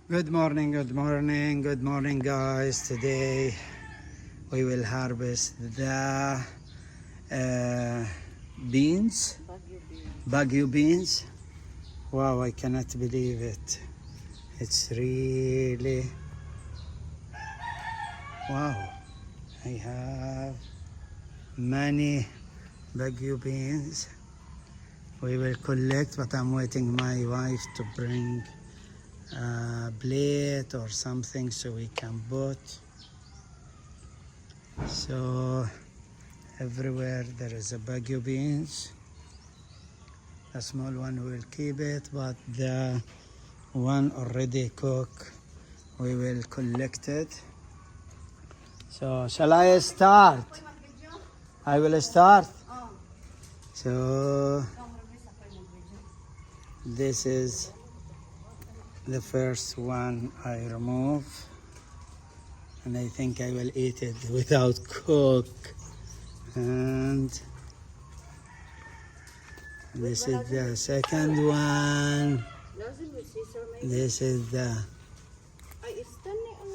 Good morning, good morning, good morning, guys. Today we will harvest the beans, Baguio beans. Wow, I cannot believe it. It's really wow. I have many Baguio beans. We will collect, but I'm waiting my wife to bring a plate or something so we can put. So everywhere there is a Baguio beans. The small one we will keep it, but the one already cooked we will collect it. So shall I start? I will start. So this is the first one I remove, and I think I will eat it without cook. And this is the second one. This is the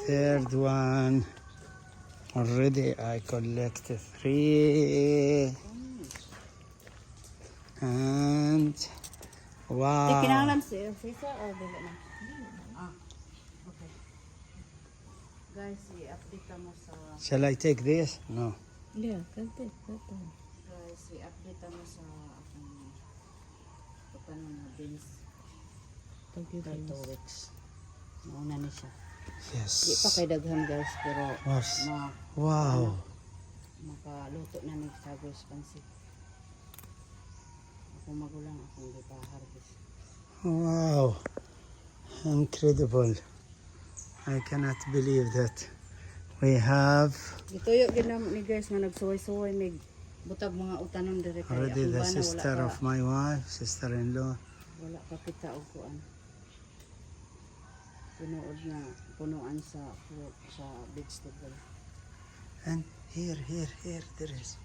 third one. Already I collected 3. And wow. Guys, i-update mo sa... Shall I take this? No. Yeah, can take that one. Guys, i-update mo sa akong pagkanon na beans. Thank you, Kay 2 guys. weeks. Mauna ni siya. Yes. Di pa kay daghan guys, pero Wow. makaluto na ni sa guys pansit. Ako magulang akong gipa-harvest. Wow. Incredible. I cannot believe that we have Gituyo ginamo ni guys nga nagsuway-suway mig butag mga utanon dire kay already akong the bana sister wala of my wife, sister-in-law. wala pa kita og kuan. Punuod na punuan sa fruit sa vegetable. And here there is.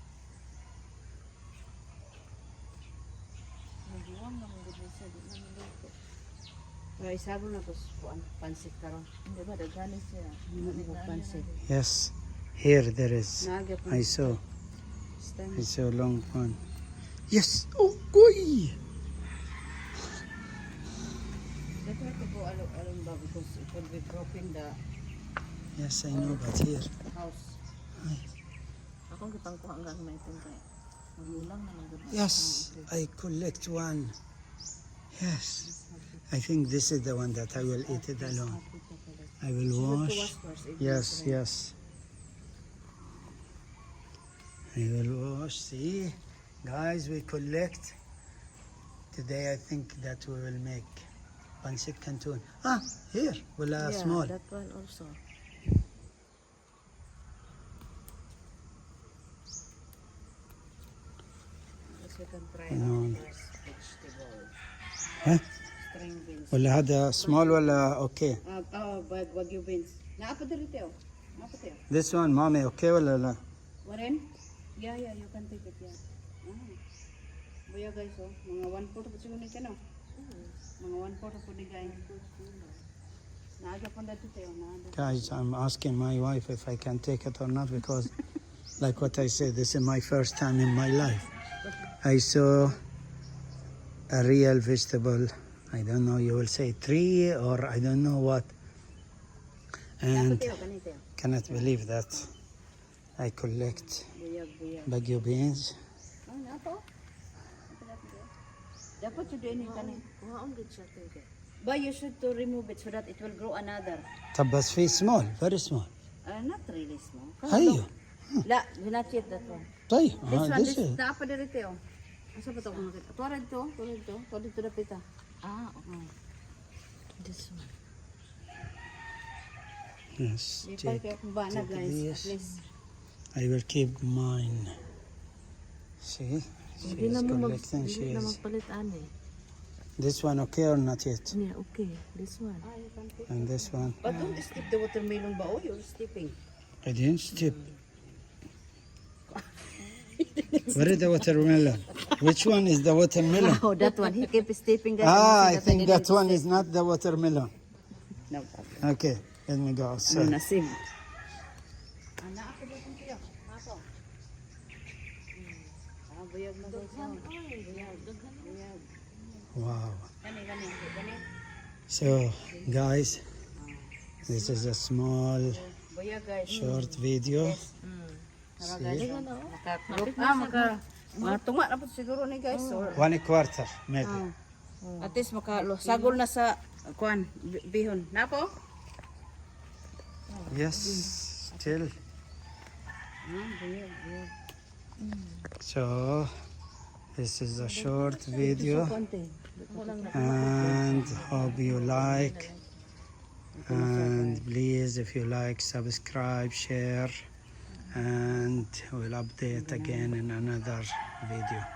Kaya isabol na ko kuan pansit karon. Hindi ba, daghanin siya. Hindi ko pansit. Yes. Here there is. Naagya pa. I saw Stand. long one. Yes. Oh boy. Dapat ko po along ba because it will be dropping the Yes, I know, but here. house. Akong gipangkuha hanggang may kay magulang na mga Yes, I collect one. Yes. I think this is the one that I will eat it alone. I will wash. Yes. I will wash. See, guys, we collect. Today I think that we will make pancit canton. Ah, here, wala Yeah, small. that one also. Yes, we can try No. our first vegetable. Huh? String beans. Wala hada small wala okay. Wagyu beans. Naapa diri teo. Naapa teo. This one, mommy, okay wala la? Waren? Yeah, you can take it, yeah. Buya guys, oh. Mga 1/4 po siguro nito, no? Mga 1/4 po di guys. Naaga po dito tayo, naaga. Guys, I'm asking my wife if I can take it or not because, like what I said, this is my first time in my life. I saw a real vegetable. I don't know, you will say tree or I don't know what. And Teo, kanito. cannot believe that I collect Buya. Baguio beans. Oh, napo. Dapat to do any kanin. Kuhaon gid siya kay. But you should to remove it so that it will grow another. Tabas fi small, very small. Not really small. Ayo. La, not yet that one. طيب This this one, is naapa diri teo. Asa ba to kung nakita? Tuwa dito na pita. Ah, okay. This one. yes. Di pa kaya kung bana take guys. this. At least. I will keep mine. See, she Hindi is na mo collecting. She hindi na is. magpalit ani. This one okay or not yet? Yeah, okay. This one. You can take. And this one. But don't skip the watermelon ba? Oh, you're skipping. I didn't skip. Where is the watermelon? Which one is the watermelon? Oh, that one. He kept stepping. Guys. I think that one is not the watermelon. No problem. Okay, let me go Ano outside. nasib? Ana ako ba kung tiyo? Ako. Buyag na guys. Buyag. Wow. Kani. So, guys, this is a small, Buyag guys. short video. Tara See? guys. Tunga na po siguro ni guys. Or 1/4 maybe. at least sagol na sa kuan bihon. Napo? Yes, still. Buyag. So, this is a short video, and hope you like. And please, if you like, subscribe, share, and we'll update again in another video.